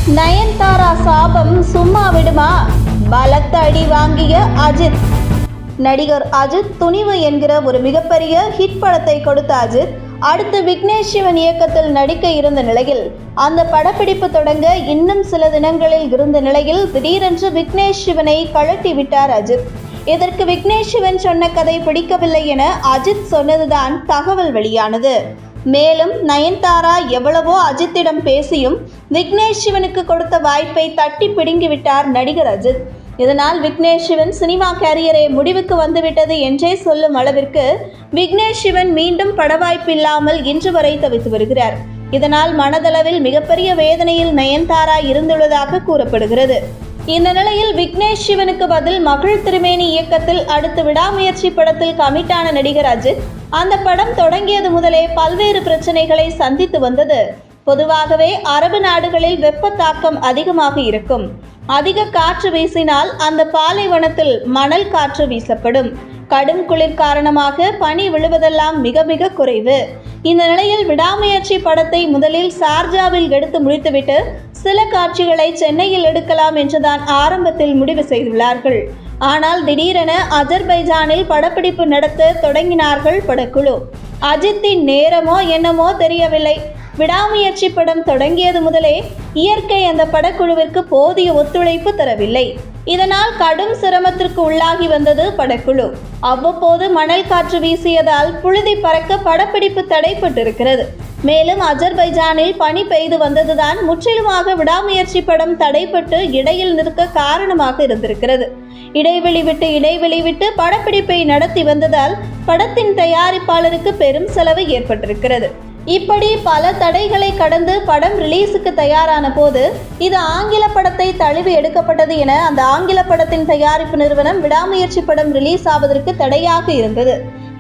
நயன்தாரா சாபம் சும்மா விடுமா? பலத்த அடி வாங்கிய அஜித். நடிகர் அஜித் துணிவு என்கிற ஒரு மிகப்பெரிய ஹிட் படத்தை கொடுத்த அஜித் அடுத்து விக்னேஷ் சிவன் இயக்கத்தில் நடிக்க இருந்த நிலையில் அந்த படப்பிடிப்பு தொடங்க இன்னும் சில தினங்களில் இருந்த நிலையில் திடீரென்று விக்னேஷ் சிவனை கழட்டி விட்டார் அஜித். இதற்கு விக்னேஷ் சிவன் சொன்ன கதை பிடிக்கவில்லை என அஜித் சொன்னதுதான் தகவல் வெளியானது. மேலும் நயன்தாரா எவ்வளவோ அஜித்திடம் பேசியும் விக்னேஷ் சிவனுக்கு கொடுத்த வாய்ப்பை தட்டி பிடுங்கிவிட்டார் நடிகர் அஜித். இதனால் விக்னேஷ் சிவன் சினிமா கேரியரே முடிவுக்கு வந்துவிட்டது என்றே சொல்லும் அளவிற்கு விக்னேஷ் சிவன் மீண்டும் படவாய்ப்பு இல்லாமல் இன்று வரை தவித்து வருகிறார். இதனால் மனதளவில் மிகப்பெரிய வேதனையில் நயன்தாரா இருந்துள்ளதாக கூறப்படுகிறது. இந்த நிலையில் விக்னேஷ் சிவனுக்கு பதில் மகள் திருமேனி இயக்கத்தில் அடுத்து விடாமுயற்சி படத்தில் கமிட்டான நடிகர் அஜித் அந்த படம் தொடங்கியது முதலே பல்வேறு பிரச்சனைகளை சந்தித்து வந்தது. பொதுவாகவே அரபு நாடுகளில் வெப்ப தாக்கம் அதிகமாக இருக்கும். அதிக காற்று வீசினால் அந்த பாலைவனத்தில் மணல் காற்று வீசப்படும். கடும் குளிர் காரணமாக பனி விழுவதெல்லாம் மிக மிக குறைவு. இந்த நிலையில் விடாமுயற்சி படத்தை முதலில் சார்ஜாவில் எடுத்து முடித்துவிட்டு சில காட்சிகளை சென்னையில் எடுக்கலாம் என்றுதான் ஆரம்பத்தில் முடிவு செய்துள்ளார்கள். ஆனால் திடீரென அஜர்பைஜானில் படப்பிடிப்பு நடத்த தொடங்கினார்கள் படக்குழு. அஜித்தின் நேரமோ என்னமோ தெரியவில்லை. விடாமுயற்சி படம் தொடங்கியது முதலே இயற்கை அந்த படக்குழுவிற்கு போதிய ஒத்துழைப்பு தரவில்லை. இதனால் கடும் சிரமத்திற்கு உள்ளாகி வந்தது படக்குழு. அவ்வப்போது மணல் காற்று வீசியதால் புழுதி பறக்க படப்பிடிப்பு தடைப்பட்டிருக்கிறது. மேலும் அஜர்பைஜானில் பனி பெய்து வந்ததுதான் முற்றிலுமாக விடாமுயற்சி படம் தடைப்பட்டு இடையில் நிற்க காரணமாக இருந்திருக்கிறது. இடைவெளி விட்டு படப்பிடிப்பை நடத்தி வந்ததால் படத்தின் தயாரிப்பாளருக்கு பெரும் செலவு ஏற்பட்டிருக்கிறது. இப்படி பல தடைகளை கடந்து படம் ரிலீஸுக்கு தயாரான போது இது ஆங்கில படத்தை தழுவி எடுக்கப்பட்டது என அந்த ஆங்கில படத்தின் தயாரிப்பு நிறுவனம் விடாமுயற்சி படம் ரிலீஸ் ஆவதற்கு தடையாக இருந்தது.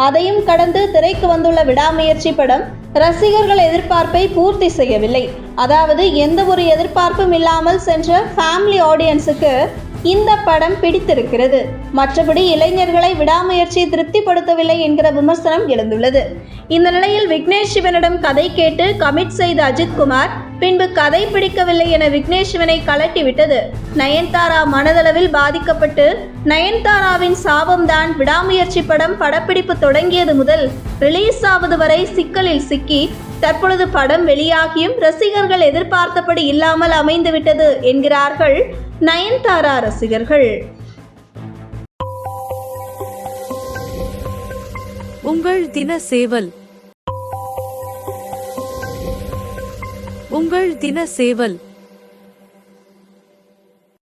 அதையும் கடந்து திரைக்கு வந்துள்ள விடாமுயற்சி படம் ரசிகர்கள் எதிர்பார்ப்பை பூர்த்தி செய்யவில்லை. அதாவது எந்த ஒரு எதிர்பார்ப்பும் இல்லாமல் சென்ற ஃபேமிலி ஆடியன்ஸுக்கு இந்த படம் பிடித்திருக்கிறது. மற்றபடி இளைஞர்களை விடாமுயற்சி திருப்திப்படுத்தவில்லை என்கிற விமர்சனம் எழுந்துள்ளது. இந்த நிலையில் விக்னேஷ் சிவனிடம் கதை கேட்டு கமிட் செய்த அஜித் குமார் பின்பு கதை பிடிக்கவில்லை என விக்னேஷ் சிவனை கலட்டிவிட்டது. நயன்தாரா மனதளவில் பாதிக்கப்பட்டு நயன்தாராவின் சாபம்தான் விடாமுயற்சி படம் படப்பிடிப்பு தொடங்கியது முதல் ரிலீஸ் ஆவது வரை சிக்கலில் சிக்கி தற்பொழுது படம் வெளியாகியும் ரசிகர்கள் எதிர்பார்த்தபடி இல்லாமல் அமைந்துவிட்டது என்கிறார்கள் நயன்தாரா ரசிகர்கள். உங்கள் தின சேவல். உங்கள் தின சேவல்.